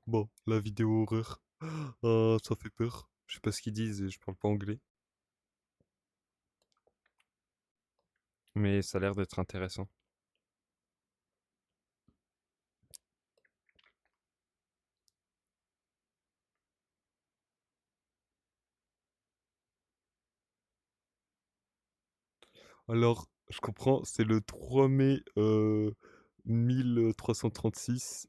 Bon, la vidéo horreur. Ah, ça fait peur. Je sais pas ce qu'ils disent et je parle pas anglais. Mais ça a l'air d'être intéressant. Alors, je comprends, c'est le 3 mai 1336.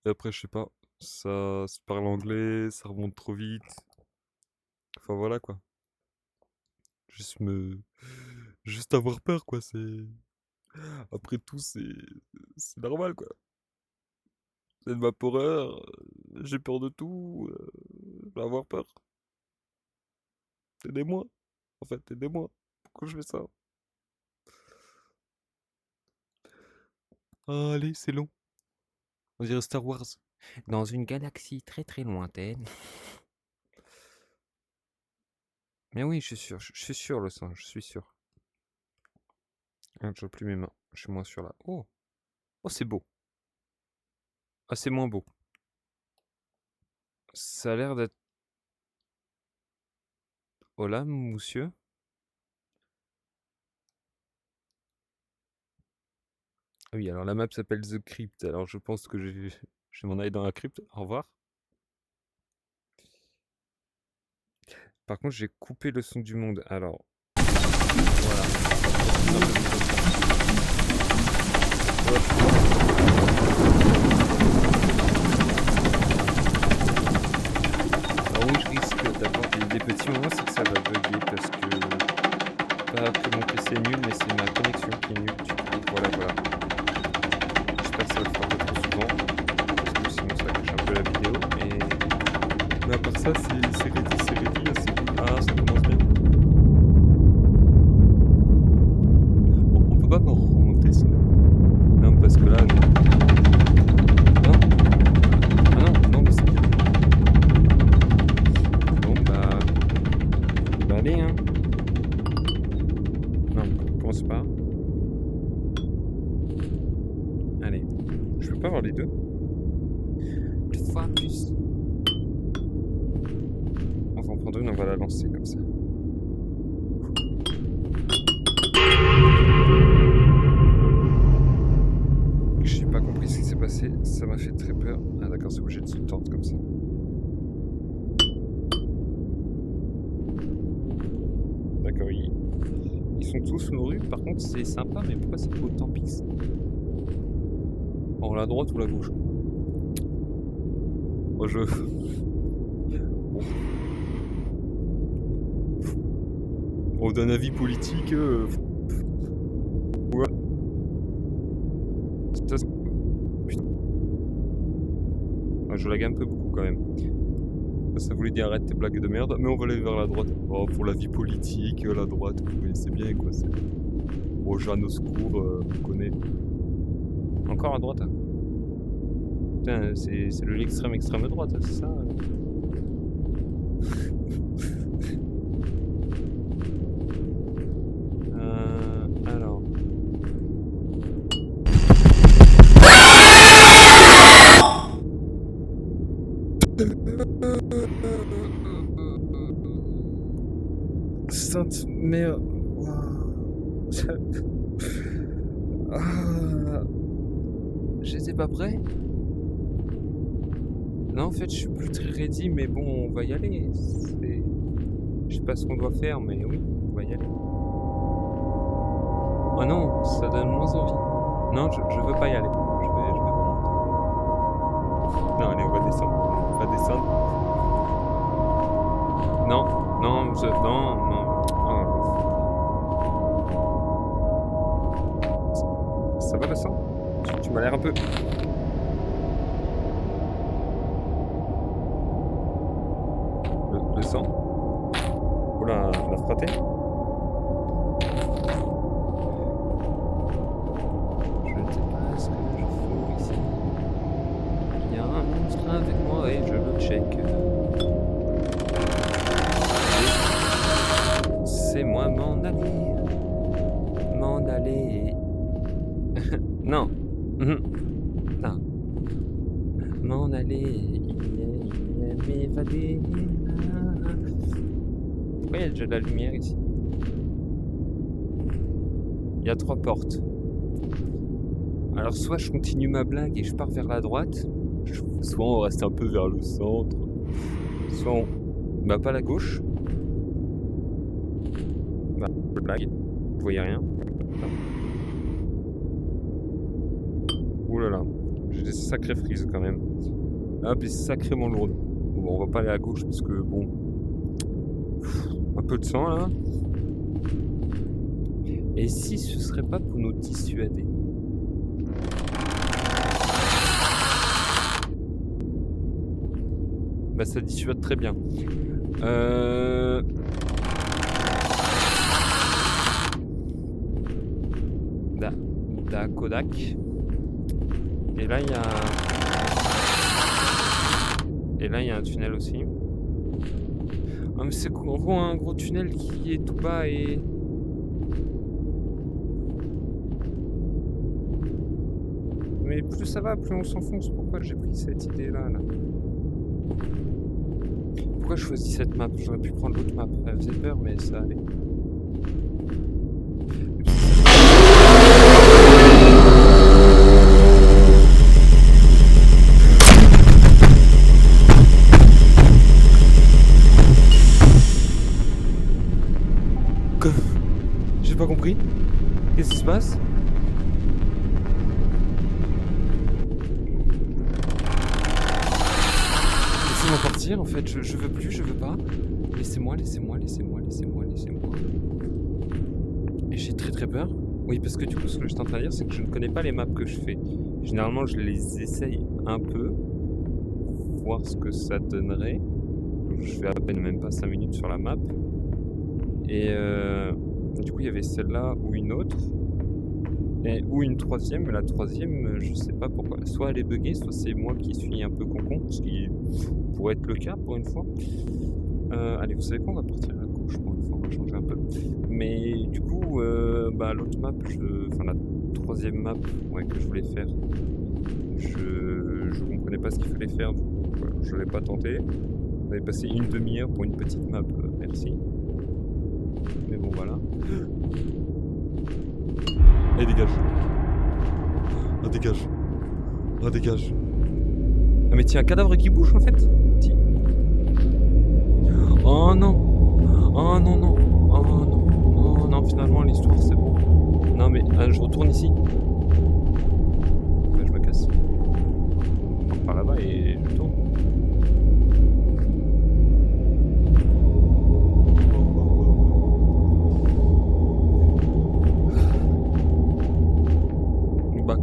Et après, je sais pas, ça se parle anglais, ça remonte trop vite. Enfin voilà quoi. Juste me. Juste avoir peur quoi, c'est. Après tout, c'est normal quoi. C'est de ma horreur, j'ai peur de tout, je vais avoir peur. Aidez-moi. En fait, aidez-moi. Pourquoi je fais ça? Ah, allez, c'est long. On dirait Star Wars. Dans une galaxie très très lointaine. Mais oui, je suis sûr, je suis sûr le sang, je suis sûr. Ah, je vois plus mes mains, je suis moins sûr là. Oh, oh c'est beau. Ah, c'est moins beau. Ça a l'air d'être... Hola, monsieur. Ah oui, alors la map s'appelle The Crypt, alors je pense que je vais m'en aller dans la crypte. Au revoir. Par contre, j'ai coupé le son du monde, alors... Voilà. Alors oui, je risque d'avoir des petits moments, c'est que ça va bugger parce que... Pas que mon PC est nul, mais c'est ma connexion qui est nulle. Du coup, voilà. J'espère que ça va le faire trop souvent, parce que sinon ça gâche un peu la vidéo. Mais à part ça, c'est ready, c'est cool. Ah, ça commence bien. On peut pas me remonter sinon. Non, parce que là, non. Ah non, mais c'est bien. Bon, bah allez, hein. Non, commence pas. Allez. Je peux pas avoir les deux? Une fois plus. On va en prendre une, on va la lancer comme ça. J'ai pas compris ce qui s'est passé, ça m'a fait très peur. Ah d'accord, c'est obligé de se tordre comme ça. D'accord, ils sont tous mourus, par contre c'est sympa, mais pourquoi c'est autant pisse? En la droite ou la gauche? Moi je... On donne un avis politique... Ouais. Ça, putain. Ah, je lag un peu beaucoup quand même. Ça voulait dire arrête tes blagues de merde, mais on va aller vers la droite. Oh, pour la vie politique, la droite, vous connaissez bien quoi. Oh, Jeanne au secours, on connaît. Encore à droite, hein. Putain, c'est l'extrême droite, c'est ça? Alors. Sainte mère. Ah. J'étais pas prêt. Non, en fait, je suis plus très ready, mais bon, on va y aller. Je sais pas ce qu'on doit faire, mais oui, on va y aller. Oh non, ça donne moins envie. Non, je veux pas y aller. Je vais remonter. Non, allez, on va descendre. On va descendre. Non, non. Oh. Ça va le sang? Tu m'as l'air un peu... Le sang? Oula, on l'a frotté? Je ne sais pas ce que je fous ici. Il y a un monstre avec moi et je le check. C'est moi m'en aller. M'en aller. Non. Non. m'en aller, m'évader. Pourquoi il y a déjà de la lumière ici? Il y a 3 portes. Alors soit je continue ma blague et je pars vers la droite, soit on reste un peu vers le centre, soit on... Bah pas la gauche. Bah blague, vous voyez rien. Ouh là là, j'ai des sacrées frises quand même. Hop, et sacrément lourdes. Bon, on va pas aller à gauche parce que bon... Un peu de sang là. Et si ce serait pas pour nous dissuader? Bah ça dissuade très bien. Da Kodak. Et là il y a... Et là il y a un tunnel aussi. Ah mais c'est en gros un gros tunnel qui est tout bas et... Mais plus ça va, plus on s'enfonce. Pourquoi j'ai pris cette idée-là là? Pourquoi je choisis cette map? J'aurais pu prendre l'autre map. Elle faisait peur, mais ça allait. Quoi? J'ai pas compris. Qu'est-ce qui se passe? Laissez-moi partir, en fait, je veux plus, je veux pas. Laissez-moi. Et j'ai très peur. Oui, parce que du coup, ce que j'étais en train de dire, c'est que je ne connais pas les maps que je fais. Généralement, je les essaye un peu, voir ce que ça donnerait. Je fais à peine même pas 5 minutes sur la map. Et du coup, il y avait celle-là ou une autre. Ou une troisième, mais la troisième, je sais pas pourquoi. Soit elle est buggée, soit c'est moi qui suis un peu concon, ce qui pourrait être le cas pour une fois. Allez, vous savez quoi, on va partir à gauche pour une fois, on va changer un peu. Mais du coup, l'autre map, enfin la troisième map que je voulais faire, je comprenais pas ce qu'il fallait faire, du coup, voilà, je l'ai pas tenté. On avait passé une demi-heure pour une petite map, merci. Mais bon, voilà. Allez, dégage. Ah, dégage. Ah, dégage. Ah, mais tiens, un cadavre qui bouge en fait. Tiens. Oh non. Oh non, non. Oh non. Oh non, finalement, l'histoire, c'est bon. Non, mais je retourne ici. Ouais, je me casse. Je pars par là-bas et je tourne.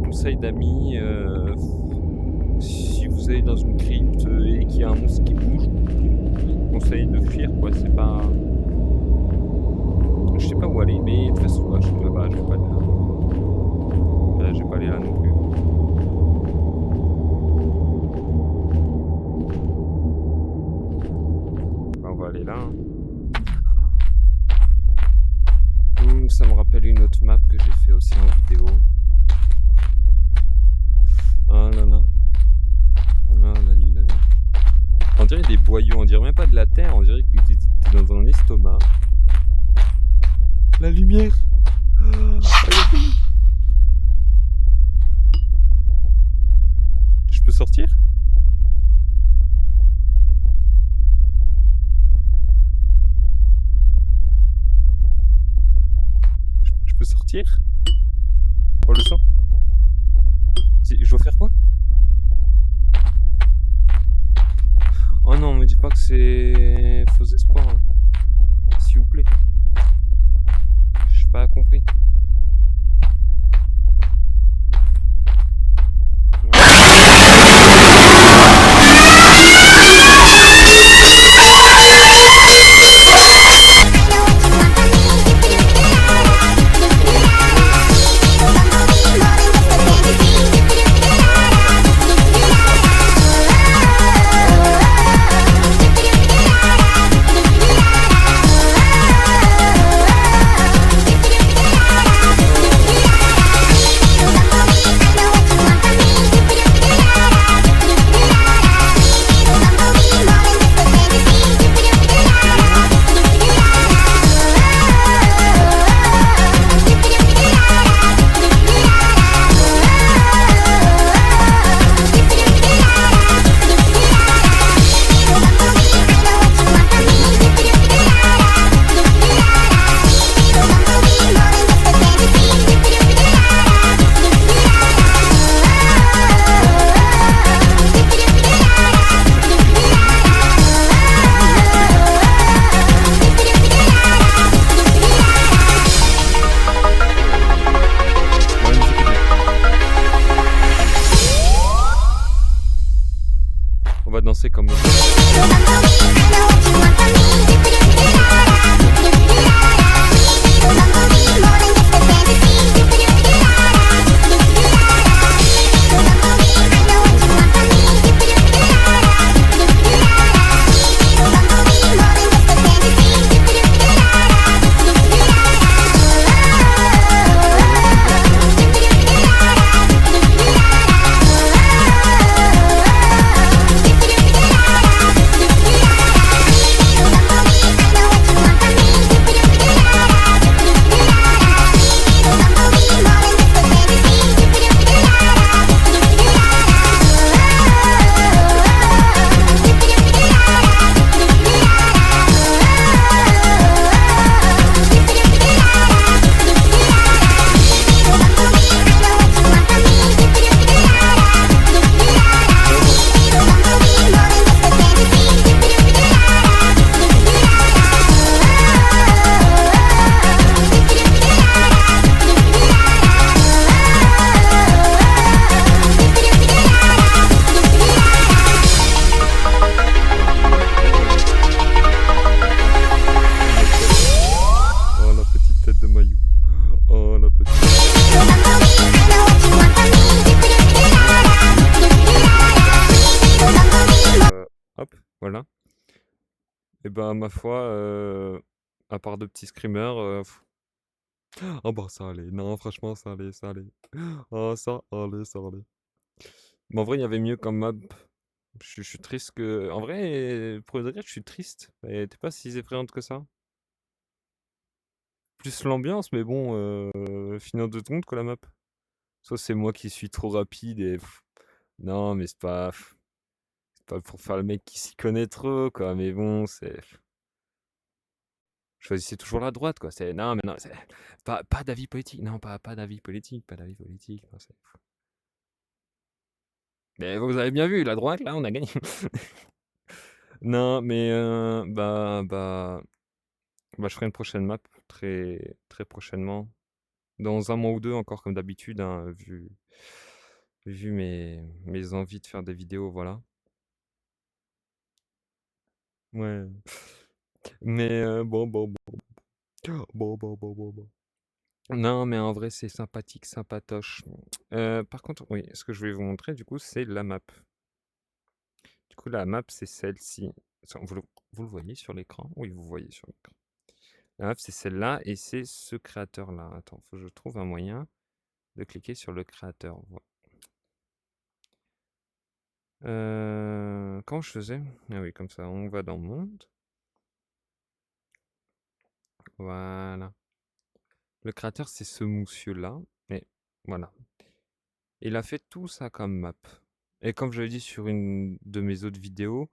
Conseil d'amis, si vous allez dans une crypte et qu'il y a un monstre qui bouge, conseil de fuir quoi, c'est pas... Je sais pas où aller, mais de toute façon, je suis là-bas, je vais pas aller là. Je vais pas aller là non plus. On va aller là. Ça me rappelle une autre map que j'ai fait aussi en vidéo. Oh là là. Oh là là. On dirait des boyaux, on dirait même pas de la terre, on dirait que t'es dans un estomac. La lumière. Je peux sortir? Je peux sortir? Oh le sang. Je dois faire quoi? Oh non, me dis pas que c'est faux espoir. S'il vous plaît. J'ai pas compris. va danser comme Oh la petite tête de Mayu. Oh la petite. Hop, voilà. Et ben ma foi, à part 2 petits screamers, oh bah ça allait. Non franchement ça allait, ça allait. Oh ça allait, ça allait. Mais en vrai il y avait mieux comme map. Je suis triste que en vrai, pour le dire, je suis triste. Elle était pas si effrayante que ça. Plus l'ambiance, mais bon, finir en 2 secondes quoi la map. Soit c'est moi qui suis trop rapide et non mais c'est pas pour faire le mec qui s'y connaît trop quoi, mais bon, choisissez toujours la droite quoi, c'est non mais non, c'est pas d'avis politique, non pas d'avis politique, pas d'avis politique, non c'est mais vous avez bien vu, la droite là, on a gagné. Non mais je ferai une prochaine map très très prochainement. Dans un mois ou 2 encore comme d'habitude, hein, vu mes envies de faire des vidéos, voilà. Ouais. Mais bon. Bon. Non, mais en vrai, c'est sympathique, sympatoche. Par contre, oui, ce que je vais vous montrer, du coup, c'est la map. Du coup, la map, c'est celle-ci. Vous le voyez sur l'écran? Oui, vous voyez sur l'écran. La map, c'est celle-là et c'est ce créateur-là. Attends, faut que je trouve un moyen de cliquer sur le créateur. Comment je faisais? Ah oui, comme ça, on va dans Monde. Voilà. Le créateur, c'est ce monsieur-là. Et voilà. Il a fait tout ça comme map. Et comme je l'ai dit sur une de mes autres vidéos,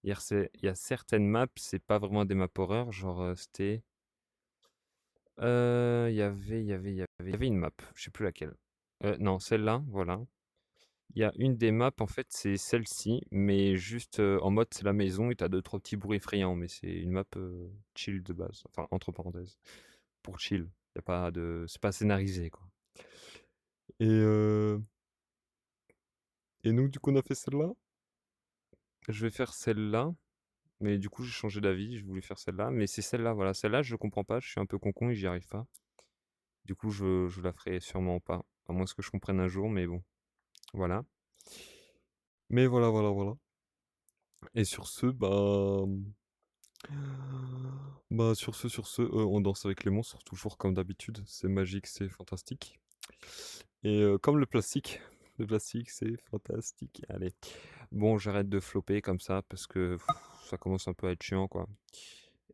il y a certaines maps, c'est pas vraiment des maps horreur. Genre, c'était. Il y avait une map, je sais plus laquelle. Non, celle-là, voilà. Il y a une des maps, en fait, c'est celle-ci, mais juste en mode c'est la maison et t'as 2-3 petits bruits effrayants, mais c'est une map chill de base. Enfin, entre parenthèses. Pour chill. Y a pas de... C'est pas scénarisé, quoi. Et, euh... et nous, du coup, on a fait celle-là. Je vais faire celle-là, mais du coup, j'ai changé d'avis. Je voulais faire celle-là, mais c'est celle-là, voilà. Celle-là, je comprends pas. Je suis un peu con et j'y arrive pas. Du coup, je la ferai sûrement pas. À moins que je comprenne un jour, mais bon. Voilà. Mais voilà. Et sur ce, sur ce, on danse avec les monstres, toujours comme d'habitude. C'est magique, c'est fantastique. Et comme le plastique, c'est fantastique. Allez. Bon, j'arrête de flopper comme ça parce que ça commence un peu à être chiant, quoi.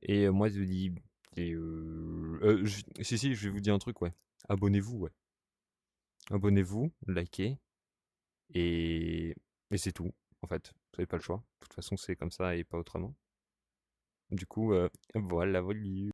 Et moi, je vous dis. Si, je vais vous dire un truc, ouais. Abonnez-vous, ouais. Abonnez-vous, likez. Et, et c'est tout, en fait. Vous n'avez pas le choix. De toute façon, c'est comme ça et pas autrement. Du coup, voilà.